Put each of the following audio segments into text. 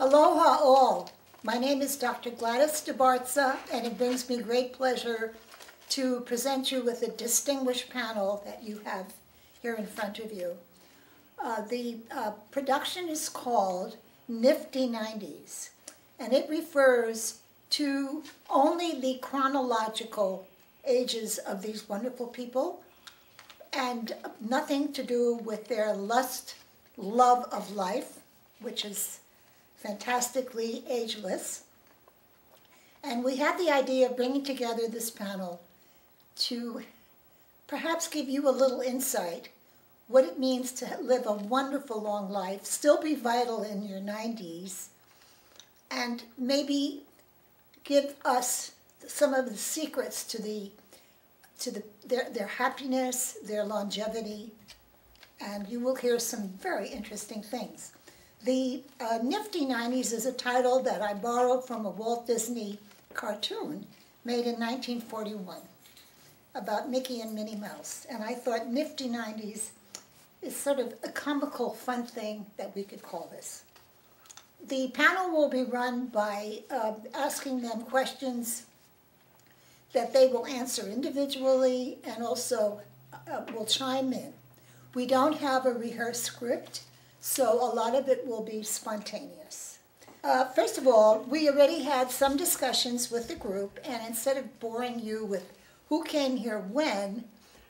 Aloha all. My name is Dr. Gladys DeBartza, and it brings me great pleasure to present you with a distinguished panel that you have here in front of you. The production is called Nifty Nineties, and it refers to only the chronological ages of these wonderful people and nothing to do with their love of life, which is fantastically ageless. And we had the idea of bringing together this panel to perhaps give you a little insight what it means to live a wonderful long life, still be vital in your 90s, and maybe give us some of the secrets to their happiness, their longevity, and you will hear some very interesting things. The Nifty Nineties is a title that I borrowed from a Walt Disney cartoon made in 1941 about Mickey and Minnie Mouse. And I thought Nifty Nineties is sort of a comical, fun thing that we could call this. The panel will be run by asking them questions that they will answer individually and also will chime in. We don't have a rehearsed script, so a lot of it will be spontaneous. First of all, we already had some discussions with the group, and instead of boring you with who came here when,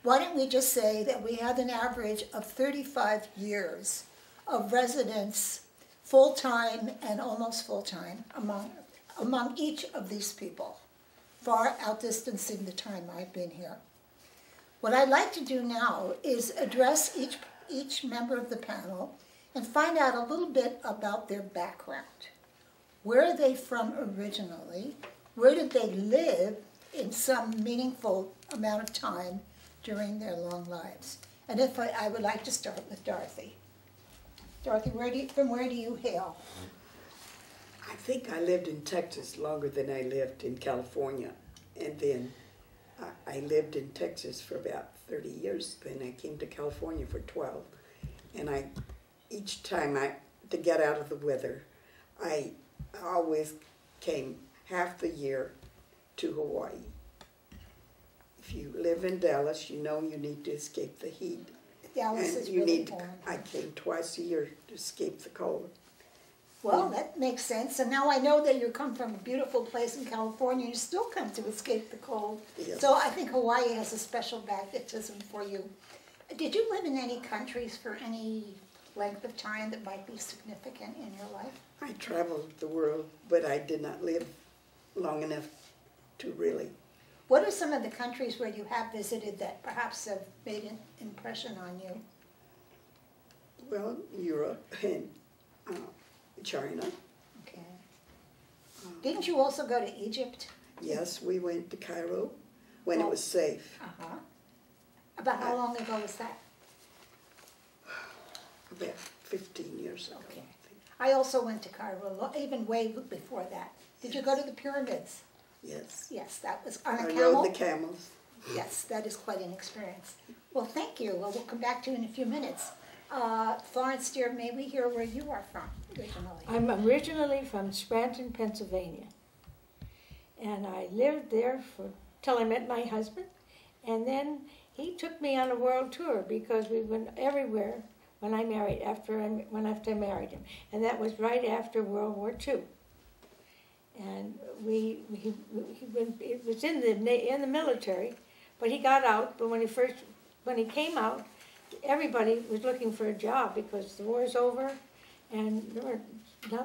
why don't we just say that we have an average of 35 years of residence, full-time and almost full-time, among each of these people, far outdistancing the time I've been here. What I'd like to do now is address each member of the panel and find out a little bit about their background. Where are they from originally? Where did they live in some meaningful amount of time during their long lives? And if I would like to start with Dorothy. Dorothy, from where do you hail? I think I lived in Texas longer than I lived in California. And then I lived in Texas for about 30 years. Then I came to California for 12. And each time to get out of the weather, I always came half the year to Hawaii. If you live in Dallas, you know you need to escape the heat. Dallas and is you really need warm. I came twice a year to escape the cold. Well, that makes sense. And now I know that you come from a beautiful place in California. You still come to escape the cold. Yes. So I think Hawaii has a special magnetism for you. Did you live in any countries for any length of time that might be significant in your life? I traveled the world, but I did not live long enough to really. What are some of the countries where you have visited that perhaps have made an impression on you? Well, Europe and China. Okay. Didn't you also go to Egypt? Yes, we went to Cairo when it was safe. Uh-huh. About how long ago was that? About 15 years ago. Okay. I also went to Cairo, even way before that. Did you go to the pyramids? Yes. Yes, that was on a I camel? rode the camels. Yes, that is quite an experience. Well, thank you. Well, we'll come back to you in a few minutes. Florence, dear, may we hear where you are from originally? I'm originally from Scranton, Pennsylvania. And I lived there till I met my husband. And then he took me on a world tour because we went everywhere when I married, after I married him. And that was right after World War II. And it was in the military, but he got out. But when he came out, everybody was looking for a job because the war's over, and there were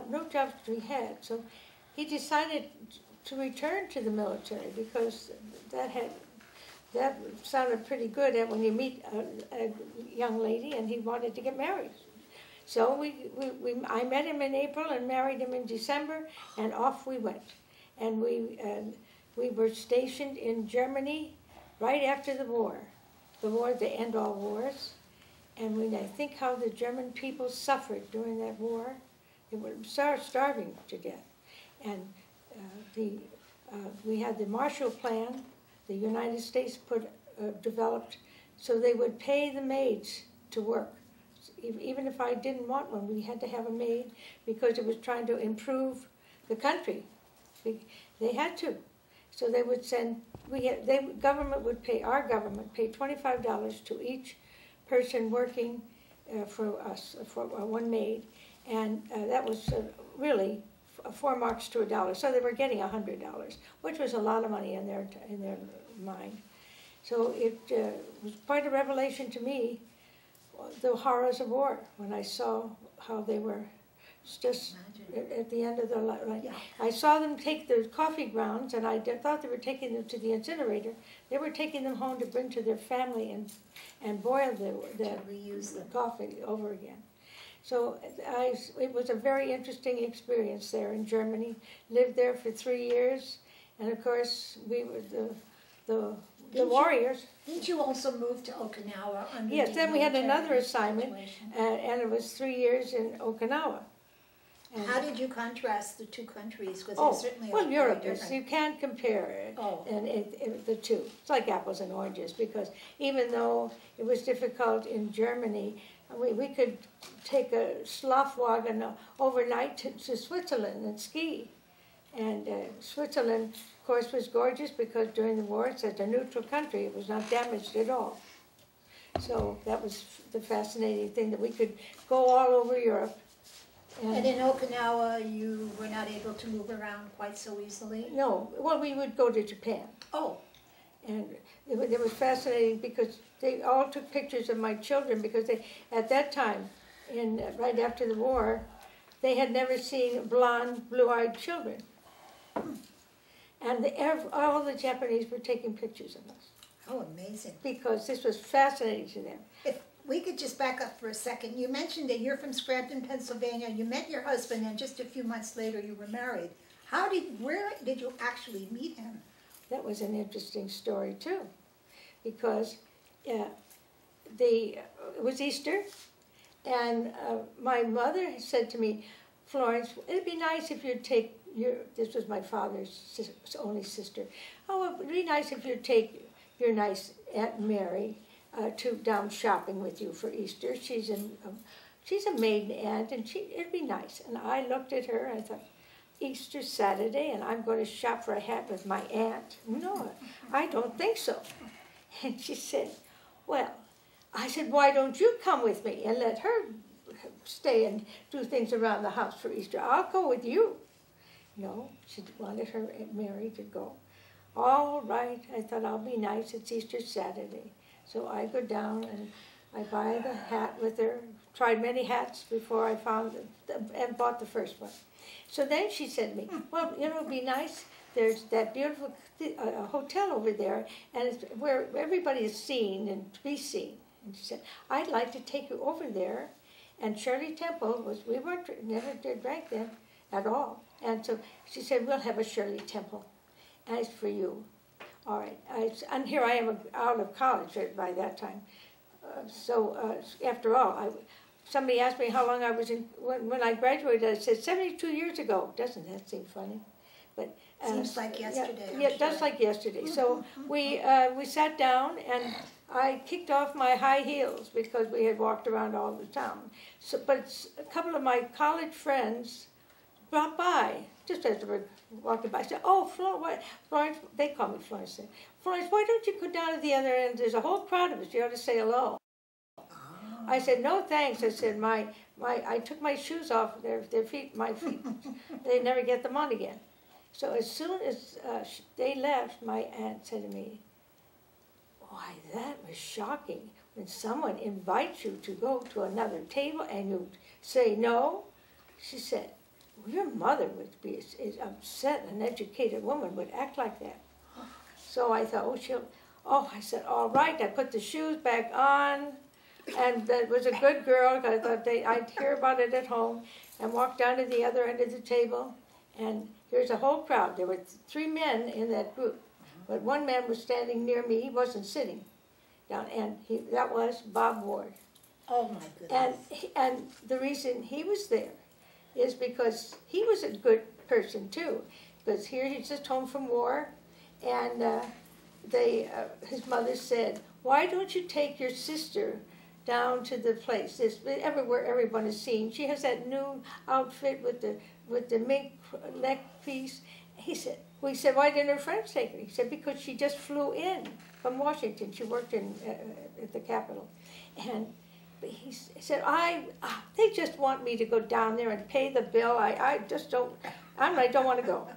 no jobs to be had. So he decided to return to the military because that sounded pretty good when you meet a young lady and he wanted to get married. So I met him in April and married him in December, and off we went. And we were stationed in Germany right after the war, to end all wars. And when I think how the German people suffered during that war, they were starving to death. And we had the Marshall Plan, the United States developed, so they would pay the maids to work. even if I didn't want one, we had to have a maid because it was trying to improve the country. They had to. So they would send, government would pay, our government paid $25 to each person working for us, for one maid. And that was really 4 marks to $1. So they were getting $100, which was a lot of money in their mind. So it was quite a revelation to me, the horrors of war, when I saw how they were just at the end of their life. Yeah. I saw them take the coffee grounds, and I thought they were taking them to the incinerator. They were taking them home to bring to their family and boil the reuse them. coffee over again. So it was a very interesting experience there in Germany. Lived there for 3 years, and of course we were the warriors. Didn't you also move to Okinawa? Under Yes, the then we had military another assignment, situation? and it was 3 years in Okinawa. And How did you contrast the two countries? Because oh, they're certainly well, very Europe different. you can't compare it, Oh. and the two. It's like apples and oranges, because even though it was difficult in Germany, we could take a Schlafwagen overnight to Switzerland and ski. And Switzerland, of course, was gorgeous because during the war it's a neutral country. It was not damaged at all. So that was the fascinating thing, that we could go all over Europe. And in Okinawa, you were not able to move around quite so easily? No, well, we would go to Japan. Oh, And it was fascinating because they all took pictures of my children, because they, at that time, right after the war, they had never seen blonde, blue-eyed children. And all the Japanese were taking pictures of us how amazing. because this was fascinating to them. If we could just back up for a second. You mentioned that you're from Scranton, Pennsylvania. You met your husband, and just a few months later you were married. Where did you actually meet him? That was an interesting story too, because it was Easter, and my mother said to me, Florence, it'd be nice if you'd take this was my father's only sister, oh, it'd be nice if you'd take your nice Aunt Mary down shopping with you for Easter. She's a maiden aunt, and it'd be nice. And I looked at her, and I thought, Easter Saturday, and I'm going to shop for a hat with my aunt? No, I don't think so. And she said, well, I said, why don't you come with me and let her stay and do things around the house for Easter? I'll go with you. No, she wanted her Aunt Mary to go. All right, I thought, I'll be nice, it's Easter Saturday. So I go down and I buy the hat with her, tried many hats before I found it, and bought the first one. So then she said to me, well, it'd be nice, there's that beautiful hotel over there, and it's where everybody is seen and to be seen. And she said, I'd like to take you over there. And Shirley Temple we never drank then at all. And so she said, we'll have a Shirley Temple. And it's for you. All right. And here I am out of college by that time. After all, somebody asked me how long I was in, when I graduated, I said 72 years ago. Doesn't that seem funny? But Seems like yesterday. Yeah, just like yesterday. So we sat down, and I kicked off my high heels because we had walked around all the town. So, but a couple of my college friends dropped by just as they were walking by. I said, "Oh, Florence," they call me Florence. Florence, why don't you go down to the other end? There's a whole crowd of us. You ought to say hello. I said, no thanks. I said, I took my shoes off my feet, they never get them on again. So as soon as they left, my aunt said to me, why, that was shocking. When someone invites you to go to another table and you say no, she said, well, your mother would be is upset. An educated woman would act like that. So I thought, I said, all right. I put the shoes back on. And that was a good girl. I thought I'd hear about it at home, and walked down to the other end of the table, and here's a whole crowd. There were 3 men in that group, but one man was standing near me. He wasn't sitting down, and that was Bob Ward. Oh my goodness! And the reason he was there is because he was a good person too. Because here he's just home from war, and his mother said, "Why don't you take your sister down to the place. This everywhere everyone is seeing. She has that new outfit with the mink neck piece. We said, why didn't her friends take her? He said, because she just flew in from Washington. She worked at the Capitol. And he said, they just want me to go down there and pay the bill. I don't want to go.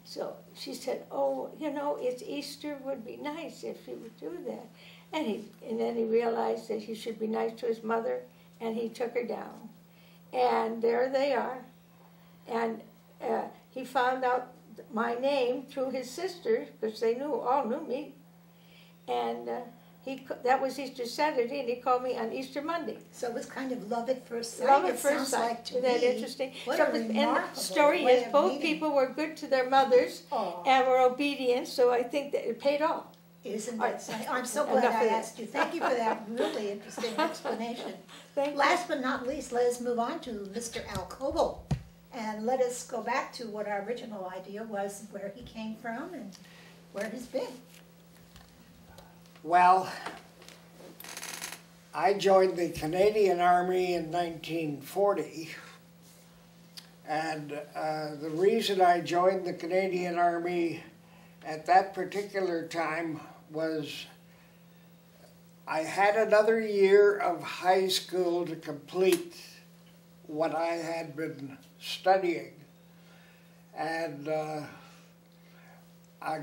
So she said, oh, it's Easter, would be nice if he would do that. And then he realized that he should be nice to his mother, and he took her down. And there they are. And he found out my name through his sisters, because they all knew me. And that was Easter Saturday, and he called me on Easter Monday. So it was kind of love at first sight. Love at first sight. Like to Isn't that me. interesting? What So a and the remarkable story way is of both meeting. people were good to their mothers and were obedient, so I think that it paid off. Isn't All that right. something? I'm so glad Enough I of that. asked you. Thank you for that really interesting explanation. Thank you. Last but not least, let us move on to Mr. Al Coble. And let us go back to what our original idea was, where he came from and where he's been. Well, I joined the Canadian Army in 1940, and the reason I joined the Canadian Army at that particular time was I had another year of high school to complete what I had been studying, and a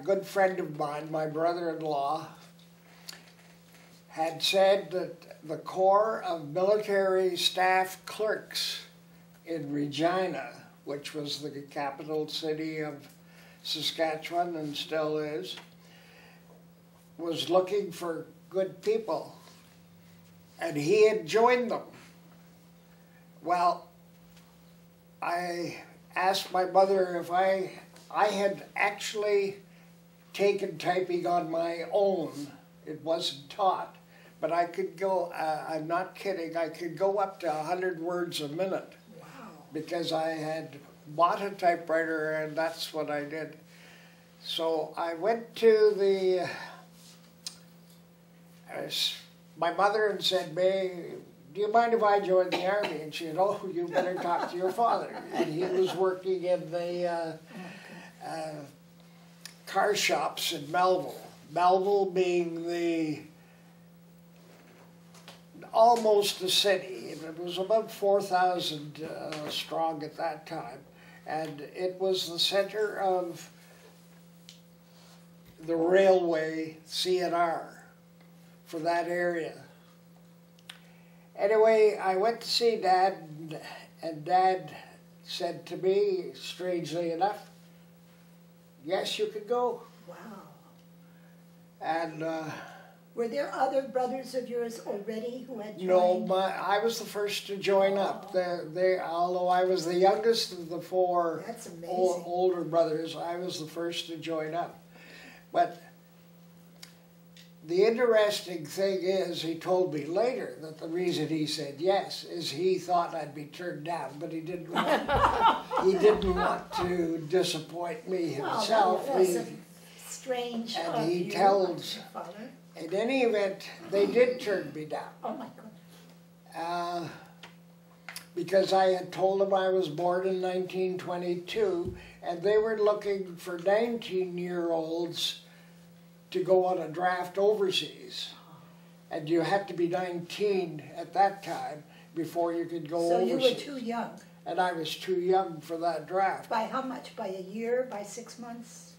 good friend of mine, my brother-in-law, had said that the Corps of Military Staff Clerks in Regina, which was the capital city of Saskatchewan and still is, was looking for good people, and he had joined them. Well, I asked my mother if I had actually taken typing on my own. It wasn't taught, but I could go, I'm not kidding, I could go up to 100 words a minute. Wow. Because I had bought a typewriter, and that's what I did. So I went to my mother and said, May, do you mind if I join the Army? And she said, oh, you better talk to your father. And he was working in the car shops in Melville. Melville being almost a city. It was about 4,000 strong at that time. And it was the center of the railway CNR for that area. Anyway, I went to see Dad, and Dad said to me, strangely enough, yes, you could go. Wow. And Were there other brothers of yours already who had joined? no, I was the first to join up. Although I was the youngest of the four That's amazing. older brothers, I was the first to join up. But the interesting thing is, he told me later that the reason he said yes is he thought I'd be turned down, but he didn't want to disappoint me himself. Well, that was strange and of he you, tells- your father. In any event, they did turn me down. Oh my goodness. Because I had told them I was born in 1922, and they were looking for 19-year-olds to go on a draft overseas. And you had to be 19 at that time before you could go So overseas. you were too young. And I was too young for that draft. By how much? By a year? By 6 months?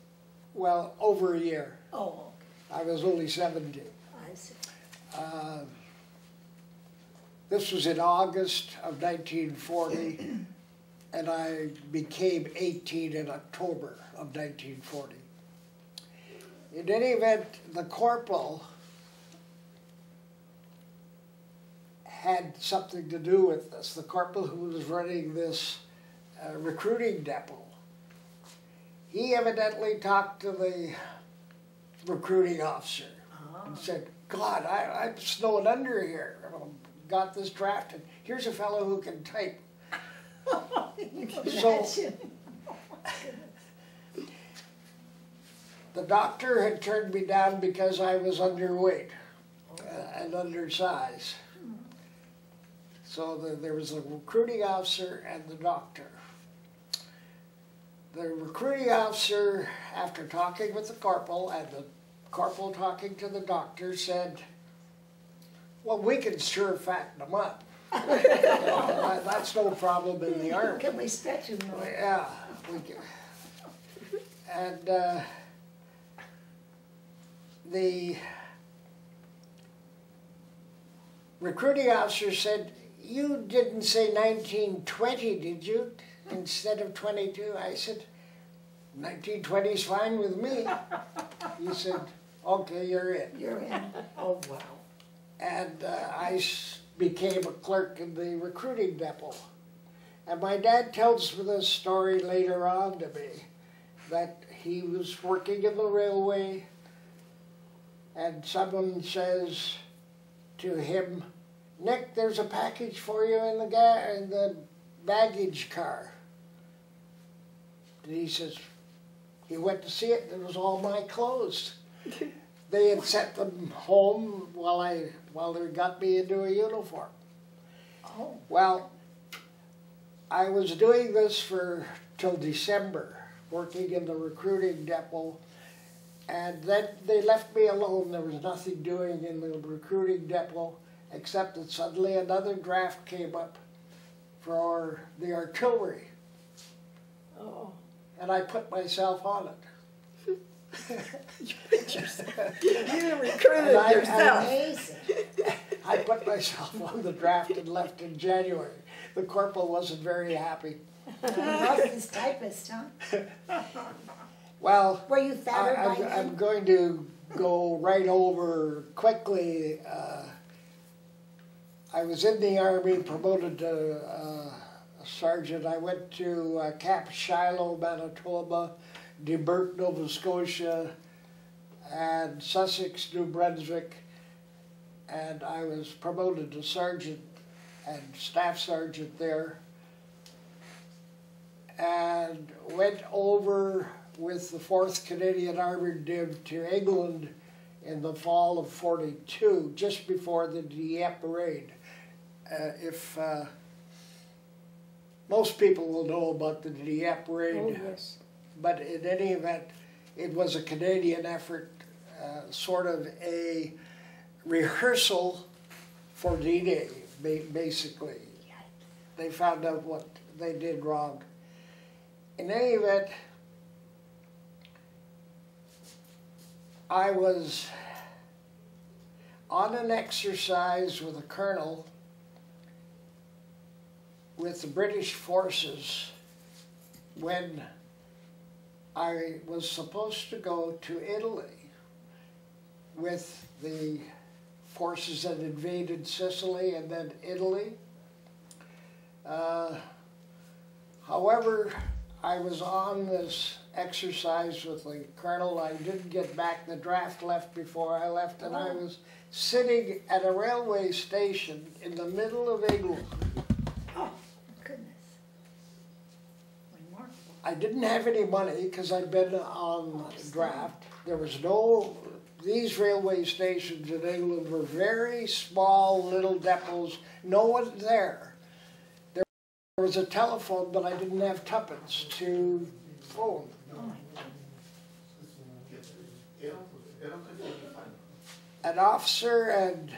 Well, over a year. Oh, I was only 17. I see. This was in August of 1940, and I became 18 in October of 1940. In any event, the corporal had something to do with this. The corporal who was running this recruiting depot. He evidently talked to the recruiting officer and said, God, I'm snowing under here. Got this draft, and here's a fellow who can type. So the doctor had turned me down because I was underweight and undersized. So there was a recruiting officer and the doctor. The recruiting officer, after talking with the corporal and the corporal talking to the doctor, said, well, we can sure fatten them up. That's no problem in the Army. Can we stretch him more? Yeah, we can. And the recruiting officer said, you didn't say 1920, did you, instead of 22? I said, 1920 is fine with me. He said, okay, you're in. You're in. Oh, wow. And I became a clerk in the recruiting depot. And my dad tells me this story later on to me, that he was working in the railway and someone says to him, Nick, there's a package for you in the baggage car. And he says, he went to see it, and it was all my clothes. They had sent them home while they got me into a uniform. Oh. Well, I was doing this till December, working in the recruiting depot, and then they left me alone. There was nothing doing in the recruiting depot, except that suddenly another draft came up for the artillery, Oh. and I put myself on it. You recruited yourself. Amazing. I put myself on the draft and left in January. The corporal wasn't very happy. Lost his typist, huh? Well, Were you fatter by I'm then? going to go right over quickly. I was in the Army, promoted to a sergeant. I went to Camp Shiloh, Manitoba, De Burt, Nova Scotia, and Sussex, New Brunswick, and I was promoted to sergeant and staff sergeant there, and went over with the 4th Canadian Armoured Div to England in the fall of '42, just before the Dieppe raid. Most people will know about the Dieppe raid. Oh, yes. But in any event, it was a Canadian effort, sort of a rehearsal for D-Day, basically. They found out what they did wrong. In any event, I was on an exercise with a colonel with the British forces when I was supposed to go to Italy with the forces that invaded Sicily and then Italy. However, I was on this exercise with the colonel. I didn't get back. The draft left before I left, and I was sitting at a railway station in the middle of England. Oh, goodness. Remarkable. I didn't have any money because I'd been on draft. There was these railway stations in England were very small little depots, no one there. There was a telephone, but I didn't have tuppence to phone. An officer and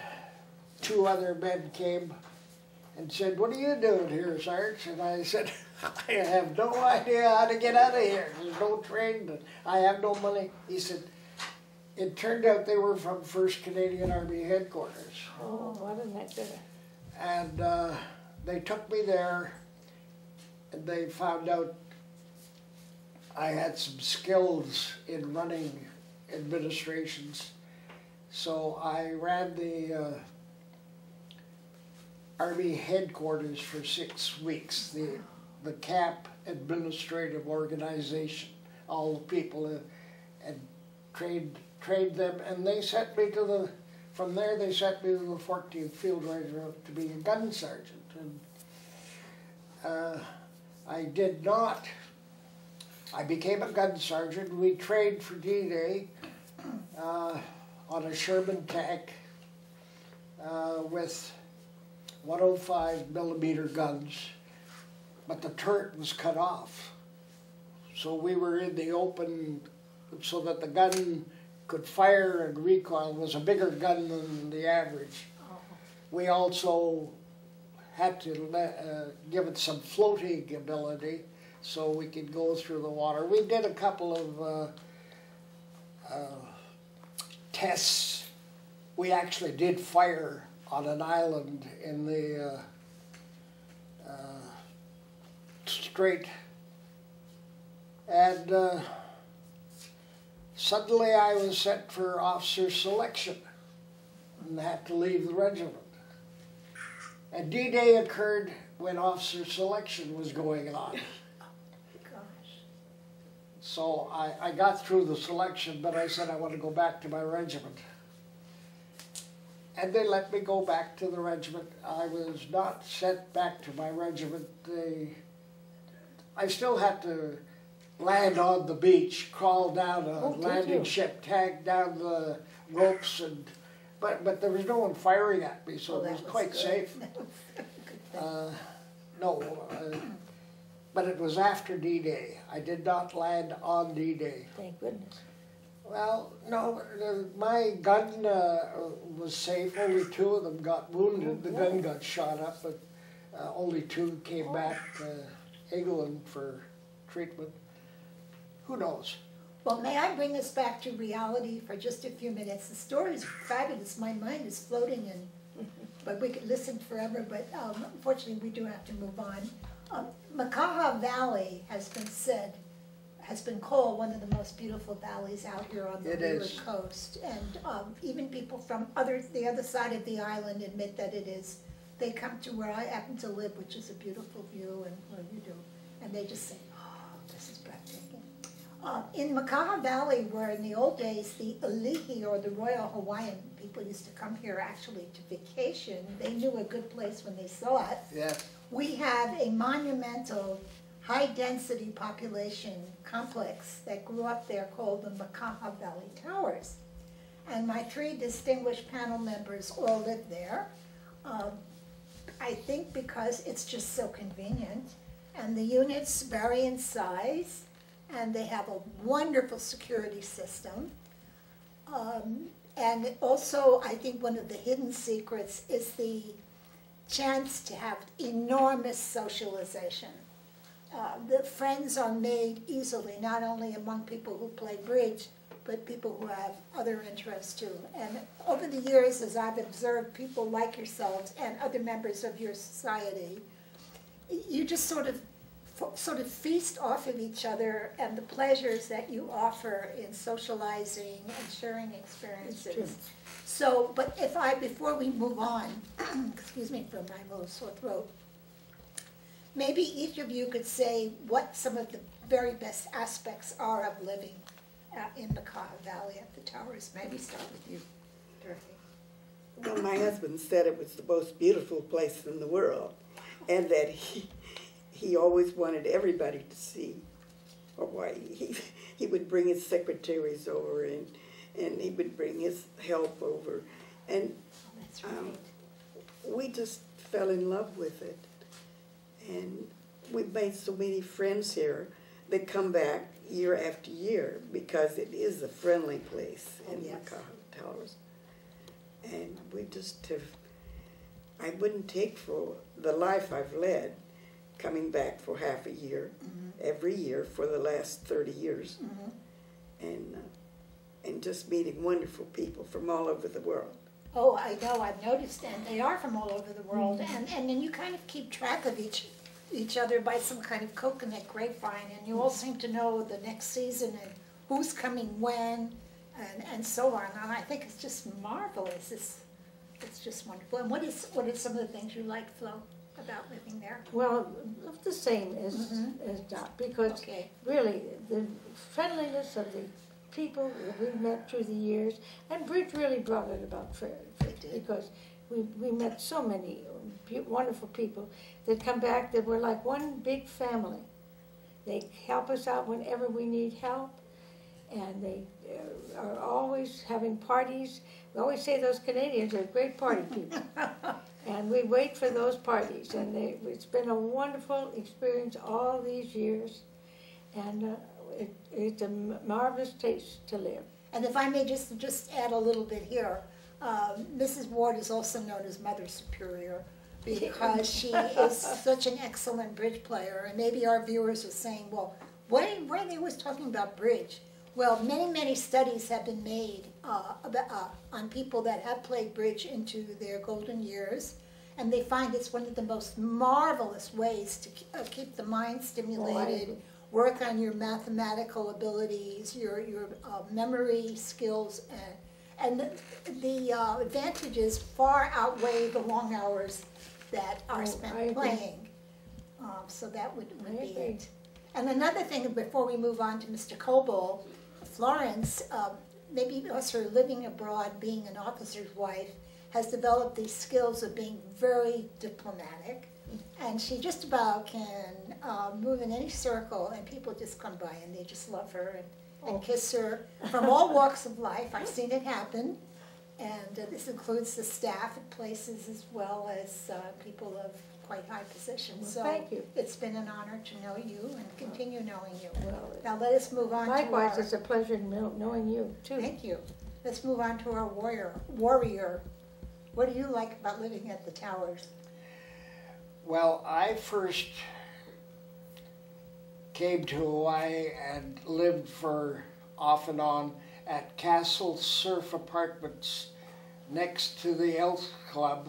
2 other men came and said, "What are you doing here, Sarge?" And I said, "I have no idea how to get out of here. There's no train, and I have no money." He said, it turned out they were from 1st Canadian Army headquarters. Oh, wasn't that good? And they took me there, and they found out I had some skills in running administrations. So I ran the Army headquarters for 6 weeks, the camp administrative organization, all the people, and trained them, and they sent me to from there they sent me to the 14th Field Regiment to be a gun sergeant. And I became a gun sergeant. We trained for D-Day on a Sherman tank with 105 millimeter guns, but the turret was cut off. So we were in the open so that the gun could fire and recoil. It was a bigger gun than the average. We also had to give it some floating ability so we could go through the water. We did a couple of tests. We actually did fire on an island in the strait, and suddenly I was sent for officer selection and had to leave the regiment. And D-Day occurred when officer selection was going on. Gosh. So I got through the selection, but I said I want to go back to my regiment. And they let me go back to the regiment. I was not sent back to my regiment. I still had to land on the beach, crawl down a landing ship, tag down the ropes, but there was no one firing at me, so it was quite safe. But it was after D-Day. I did not land on D-Day. Thank goodness. Well, no, my gun was safe. Only 2 of them got wounded. The gun got shot up, but only 2 came back to England for treatment. Who knows? Well, may I bring us back to reality for just a few minutes? The story is fabulous. My mind is floating, but we could listen forever. But unfortunately, we do have to move on. Makaha Valley has been called one of the most beautiful valleys out here on the Leeward Coast, and even people from the other side of the island admit that it is. They come to where I happen to live, which is a beautiful view, and where you do, and they just say, "Oh, this is breathtaking." In Makaha Valley, where in the old days the Alihi or the Royal Hawaiian people used to come here actually to vacation, they knew a good place when they saw it. Yeah. We have a monumental high-density population complex that grew up there called the Makaha Valley Towers. And my 3 distinguished panel members all live there. I think because it's just so convenient, and the units vary in size, and they have a wonderful security system. And also, I think one of the hidden secrets is the chance to have enormous socialization. The friends are made easily, not only among people who play bridge, but people who have other interests too. And over the years, as I've observed people like yourselves and other members of your society, you just sort of feast off of each other and the pleasures that you offer in socializing and sharing experiences. So, but before we move on, excuse me for my little sore throat, maybe each of you could say what some of the very best aspects are of living in Makaha Valley at the Towers. Maybe start with you, Dorothy. Well, my husband said it was the most beautiful place in the world, and that he always wanted everybody to see Hawaii. He would bring his secretaries over, and he would bring his help over, and That's right. we just fell in love with it. And we've made so many friends here that come back year after year because it is a friendly place in Makaha Towers. And we just have, I wouldn't take for the life I've led coming back for half a year, every year for the last 30 years, and just meeting wonderful people from all over the world. Oh, I know, I've noticed, and they are from all over the world, and then you kind of keep track of each other by some kind of coconut grapevine, and you all seem to know the next season and who's coming when, and so on, and I think it's just marvelous. It's just wonderful. And what are some of the things you like, Flo, about living there? Well, the same as Dot, because really the friendliness of the people that we've met through the years, and Bridge really brought it about because we met so many wonderful people that come back that were like one big family. They help us out whenever we need help, and they are always having parties. We always say those Canadians are great party people. And we wait for those parties, and it's been a wonderful experience all these years, and it's a marvelous place to live. And if I may just add a little bit here, Mrs. Ward is also known as Mother Superior because she is such an excellent bridge player. And maybe our viewers are saying, well, why are they always talking about bridge? Well, many studies have been made on people that have played bridge into their golden years, and they find it's one of the most marvelous ways to keep the mind stimulated, work on your mathematical abilities, your memory skills, and the advantages far outweigh the long hours that are spent playing. So that would be it. And another thing, before we move on to Mr. Coble, Florence, maybe because her living abroad, being an officer's wife, has developed these skills of being very diplomatic. And she just about can move in any circle, and people just come by and they just love her and kiss her from all walks of life. I've seen it happen. And this includes the staff at places as well as people of quite high positions. Well, thank you. It's been an honor to know you and continue knowing you. Now let us move on Likewise, to our... it's a pleasure knowing you, too. Thank you. Let's move on to our warrior. What do you like about living at the Towers? Well, I first came to Hawaii and lived for off and on at Castle Surf Apartments next to the Elks Club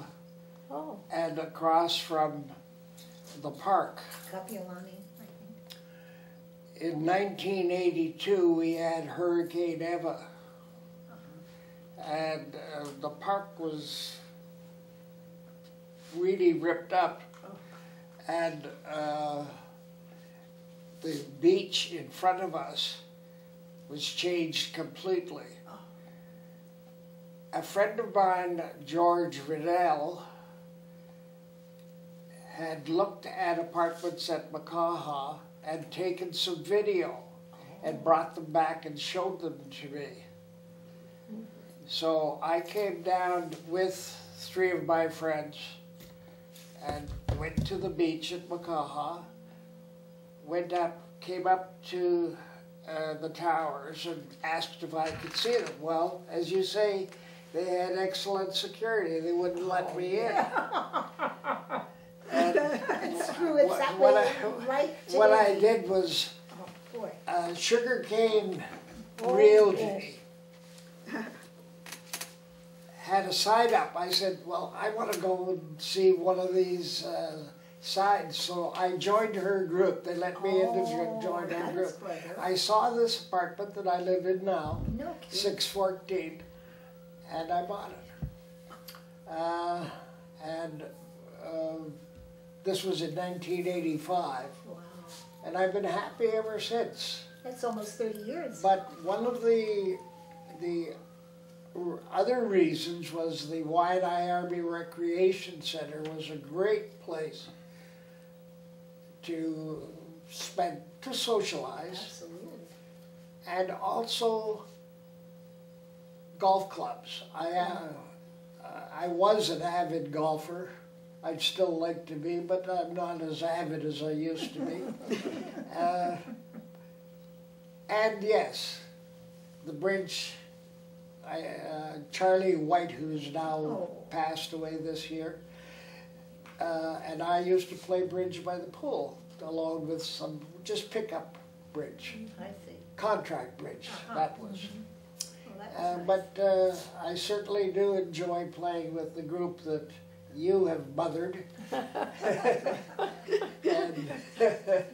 and across from the park. Kapiolani, I think. In 1982, we had Hurricane Eva, and the park was really ripped up, and the beach in front of us was changed completely. A friend of mine, George Riddell, had looked at apartments at Makaha and taken some video and brought them back and showed them to me. So I came down with 3 of my friends and went to the beach at Makaha, came up to the Towers and asked if I could see them. Well, as you say, they had excellent security. They wouldn't let me in. And it's true, it's that way right today. what I did was Sugarcane Realty had a sign up. I said, well, I want to go and see one of these signs. So I joined her group. They let me in to join her group. Clever. I saw this apartment that I live in now, No kidding. 614, and I bought it. This was in 1985, Wow. and I've been happy ever since. That's almost 30 years. But one of the other reasons was the Waianae Army Recreation Center was a great place to socialize. Absolutely. And also golf clubs. I was an avid golfer. I'd still like to be, but I'm not as avid as I used to be. And yes, the bridge, Charlie White, who's now passed away this year, and I used to play bridge by the pool, along with some just pickup bridge, I see. contract bridge, that was. Well, that was nice. But I certainly do enjoy playing with the group that you have mothered. And,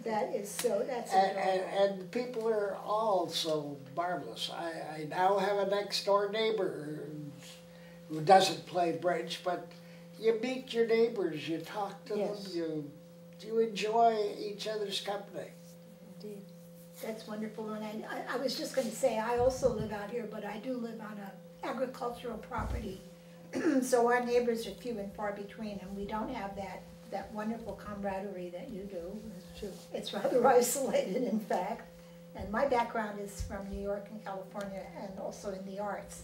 That is so, that's adorable. and people are all so marvelous. I now have a next door neighbor who doesn't play bridge, but you meet your neighbors, you talk to them, you enjoy each other's company. Indeed. That's wonderful, and I was just going to say, I also live out here, but I do live on an agricultural property, so our neighbors are few and far between, and we don't have that wonderful camaraderie that you do. That's true. It's rather isolated, in fact, and my background is from New York and California, and also in the arts,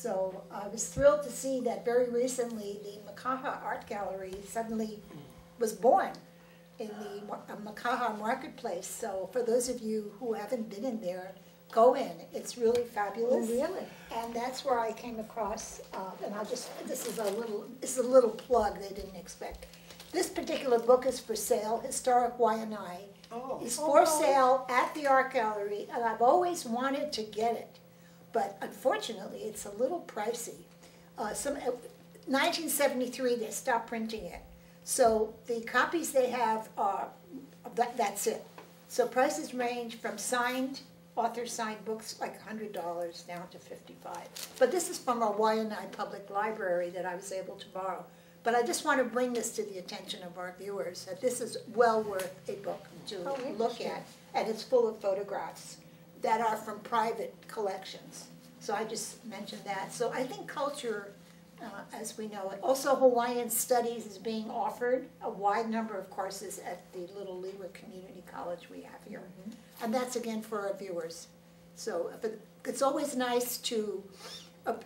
So I was thrilled to see that very recently the Makaha Art Gallery suddenly was born in the Makaha Marketplace. So for those of you who haven't been in there, go in. It's really fabulous. Oh, really? And that's where I came across, and this is a little plug they didn't expect. This particular book is for sale, Historic Y&I. Oh. It's for sale at the art gallery, and I've always wanted to get it, but unfortunately, it's a little pricey. 1973, they stopped printing it. So the copies they have are, that's it. So prices range from author-signed books like $100 down to $55. But this is from our Y&I Public Library that I was able to borrow. But I just want to bring this to the attention of our viewers, that this is well worth a book to look at. And it's full of photographs that are from private collections. So I just mentioned that. So I think culture, as we know it. Also, Hawaiian Studies is being offered, a wide number of courses at the Little Leeward Community College we have here. And that's again for our viewers. So it's always nice to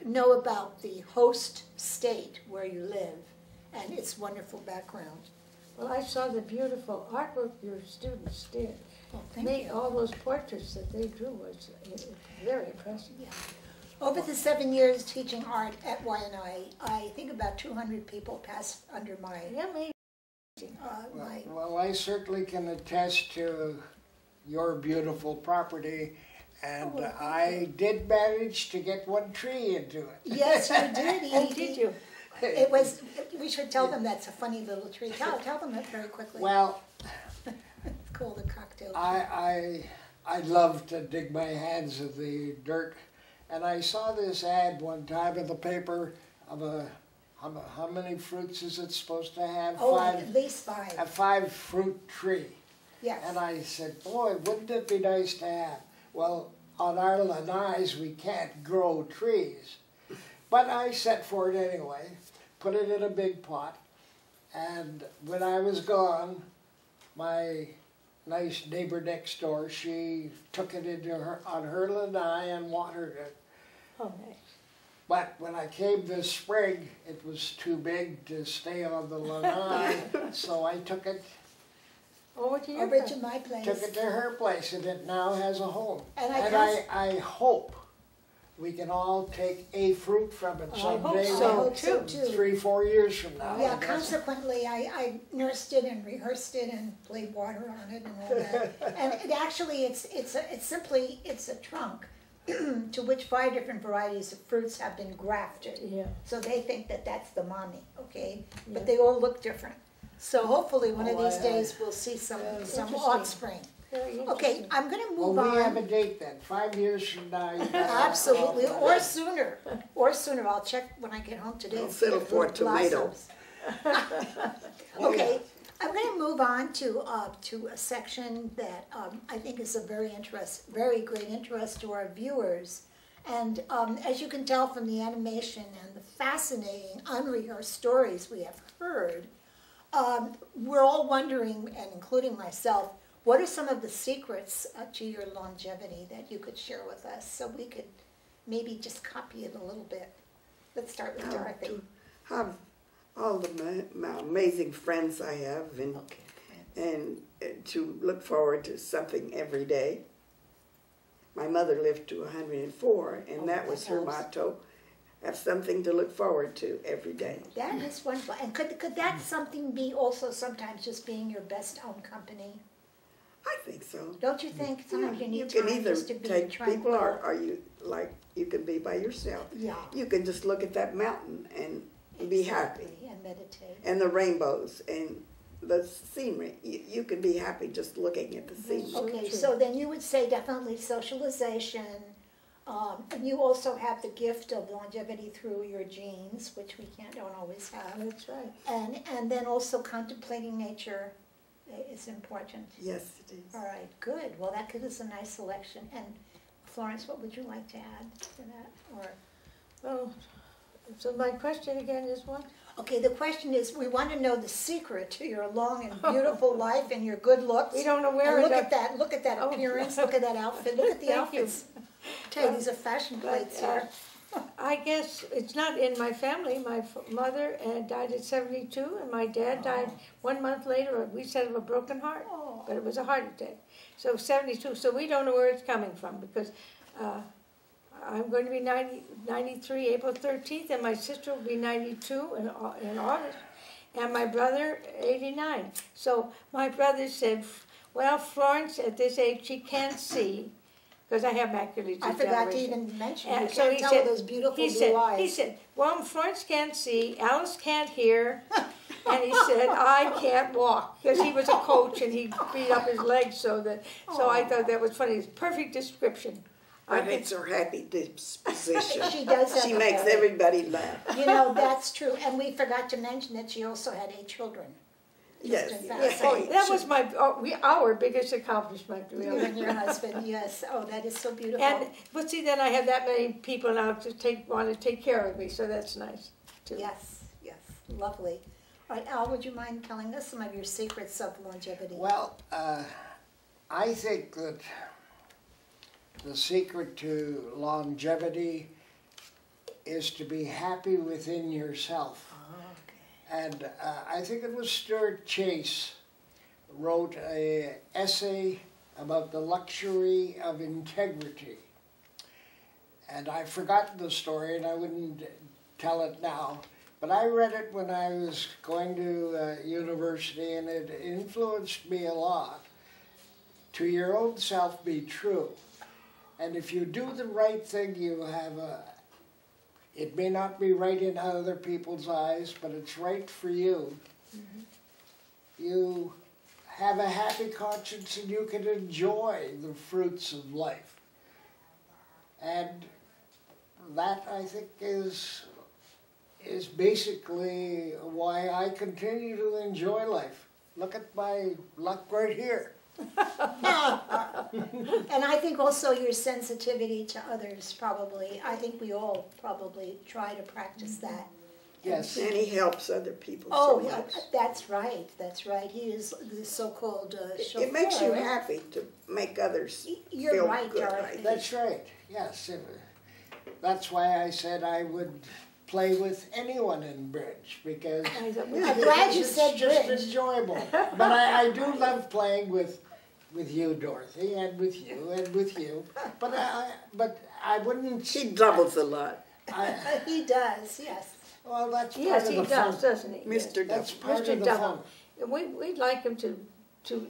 know about the host state where you live and its wonderful background. Well, I saw the beautiful artwork your students did. Oh, thank you. All those portraits that they drew was very impressive. Yeah. Over the 7 years teaching art at Y&I think about 200 people passed under my, Yeah, maybe. Well, I certainly can attest to your beautiful property, and I did manage to get one tree into it. Yes, you did. Oh, did you? It was, we should tell them that's a funny little tree. Tell them that very quickly. Well, It's called a cocktail tree. I love to dig my hands in the dirt, and I saw this ad one time in the paper of how many fruits is it supposed to have? Oh, at least 5. A 5-fruit tree. Yes. And I said, boy, wouldn't it be nice to have? Well, on our lanais, we can't grow trees. But I set for it anyway, put it in a big pot, and when I was gone, my nice neighbor next door, she took it on her lanai and watered it. Oh, nice. But when I came this spring, it was too big to stay on the lanai, so I took it Over to your Over place. to my place. took it to her place, and it now has a home. And I hope we can all take a fruit from it I someday. hope so, I hope so too. 3-4 years from now. Yeah, I guess. consequently, I nursed it and rehearsed it and played water on it and all that. And it actually, it's a trunk to which 5 different varieties of fruits have been grafted. Yeah. So they think that that's the mommy, okay? Yeah. But they all look different. So hopefully one of these I- days we'll see some Interesting. offspring. Very interesting. Okay, I'm gonna Well, move we have a on. date then. 5 years from now. You got Absolutely, or sooner, I'll check when I get home today. I'll and see settle if for it a tomato. blossoms. Okay, I'm going to move on to a section that I think is of very great interest to our viewers. And as you can tell from the animation and the fascinating unrehearsed stories we have heard, we're all wondering, and including myself, what are some of the secrets to your longevity that you could share with us so we could maybe just copy it a little bit? Let's start with Dorothy. To have all the my amazing friends I have, and to look forward to something every day. My mother lived to 104, and that was her motto: have something to look forward to every day. That is wonderful. And could that something be also sometimes just being your best own company? I think so. Don't you think sometimes you You need can time either just to be take tranquil? people, or you you can be by yourself. Yeah. You can just look at that mountain and be happy, Exactly, and meditate. and the rainbows and the scenery. You can be happy just looking at the scenery. Okay, true. so then you would say definitely socialization, and you also have the gift of longevity through your genes, which we don't always have, That's right. and then also contemplating nature is important. Yes, it is. All right, good. Well, that gives us a nice selection. And Florence, what would you like to add to that? Or Well, so my question again is what? okay, the question is, we want to know the secret to your long and beautiful life and your good looks. We don't know where And it look at that Oh. appearance, look at that outfit, look at the Thank you. outfits. Tell you, these are fashion plates here. I guess it's not in my family. My mother died at 72, and my dad died 1 month later. We said of a broken heart, but it was a heart attack. So 72. So we don't know where it's coming from because I'm going to be 93 April 13th, and my sister will be 92 in August, and my brother 89. So my brother said, "Well, Florence at this age she can't see." Because I have macular degeneration. I forgot to even mention, you So can't tell with those beautiful blue eyes. He said, well, Florence can't see, Alice can't hear, and he said, I can't walk. Because he was a coach and he beat up his legs so I thought that was funny. It's a perfect description. But it's her happy disposition. She does have She a makes very- everybody laugh. You know, that's true, and we forgot to mention that she also had 8 children. Yes. Just in yes. fact. That was our biggest accomplishment, You really. and your husband, yes. Oh, that is so beautiful. But see, then I have that many people now to want to take care of me, so that's nice, too. Yes, yes, lovely. All right, Al, would you mind telling us some of your secrets of longevity? Well, I think that the secret to longevity is to be happy within yourself. And I think it was Stuart Chase wrote an essay about the luxury of integrity. And I've forgotten the story and I wouldn't tell it now. But I read it when I was going to university and it influenced me a lot. To your own self be true. And if you do the right thing, you have it may not be right in other people's eyes, but it's right for you. Mm-hmm. You have a happy conscience and you can enjoy the fruits of life. And that, I think, is basically why I continue to enjoy life. Look at my luck right here. And I think also your sensitivity to others, probably. I think we all probably try to practice that. Yes. And he helps other people Oh, so yeah, much. that's right, that's right. He is the so-called chauffeur. It makes you happy to make others You're feel right, good. Dorothy. That's right, yes. That's why I said I would play with anyone in bridge, because I thought, I'm glad you it's said just bridge. enjoyable. But I do love playing with you, Dorothy, and with you, and with you. But I wouldn't. She doubles a lot. He does, yes. Well, that's part yes, of he the does, fun. doesn't he? Mr. That's Double. part Mr. of the Double. fun. We'd like him to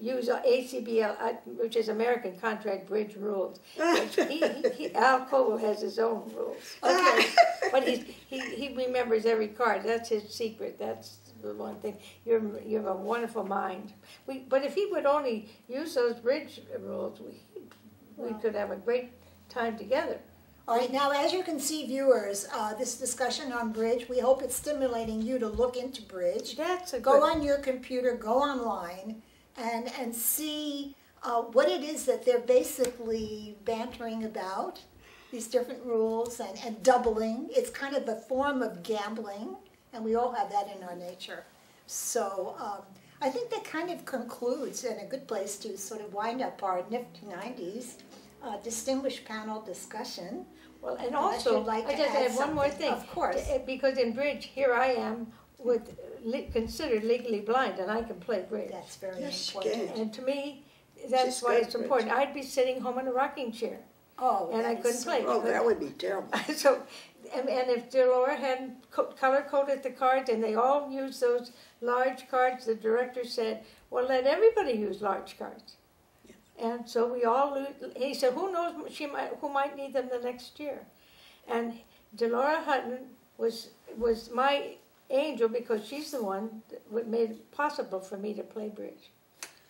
use ACBL, which is American Contract Bridge Rules. Al Coble has his own rules. Okay. But he remembers every card. That's his secret. That's the one thing. You have a wonderful mind. But if he would only use those bridge rules, we could have a great time together. All right, now as you can see, viewers, this discussion on bridge, we hope it's stimulating you to look into bridge. That's a Go good. on your computer, go online, and see what it is that they're basically bantering about, these different rules and doubling. It's kind of a form of gambling, and we all have that in our nature. So I think that kind of concludes, and a good place to sort of wind up our Nifty 90s distinguished panel discussion. Well, and Unless also, you'd like I to just add have one more something. thing. Of course. Because in bridge, here I am considered legally blind, and I can play bridge. That's very Yes, you important. can. And to me, that's She's why good it's bridge. important. I'd be sitting home in a rocking chair, Oh, and I that is couldn't so play. Oh, that would be terrible. So, and if Delora hadn't color-coded the cards, and they all used those large cards, the director said, well, let everybody use large cards. Yes. And so we all, he said, who knows who might need them the next year. And Delora Hutton was my angel because she's the one that made it possible for me to play bridge.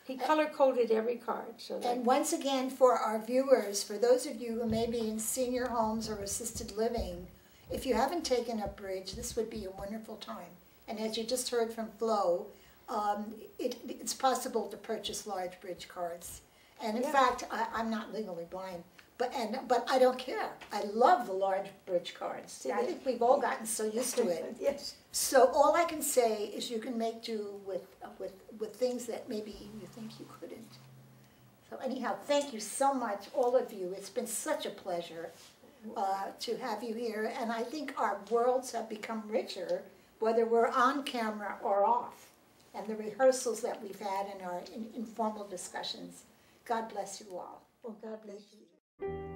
He color-coded every card. So that And once again, for our viewers, for those of you who may be in senior homes or assisted living, if you haven't taken up bridge, this would be a wonderful time. And as you just heard from Flo, it's possible to purchase large bridge cards. And in Yeah. fact, I'm not legally blind, but I don't care. I love the large bridge cards. I think we've all gotten so used to it. Yes. So all I can say is you can make do with things that maybe you think you couldn't. So anyhow, thank you so much, all of you. It's been such a pleasure. to have you here, and I think our worlds have become richer, whether we're on camera or off, and the rehearsals that we've had and our informal discussions. God bless you all. Well, God bless you.